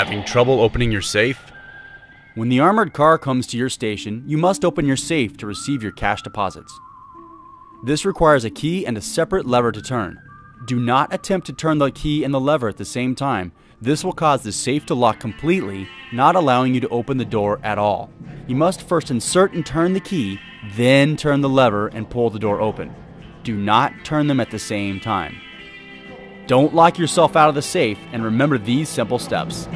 Having trouble opening your safe? When the armored car comes to your station, you must open your safe to receive your cash deposits. This requires a key and a separate lever to turn. Do not attempt to turn the key and the lever at the same time. This will cause the safe to lock completely, not allowing you to open the door at all. You must first insert and turn the key, then turn the lever and pull the door open. Do not turn them at the same time. Don't lock yourself out of the safe, and remember these simple steps.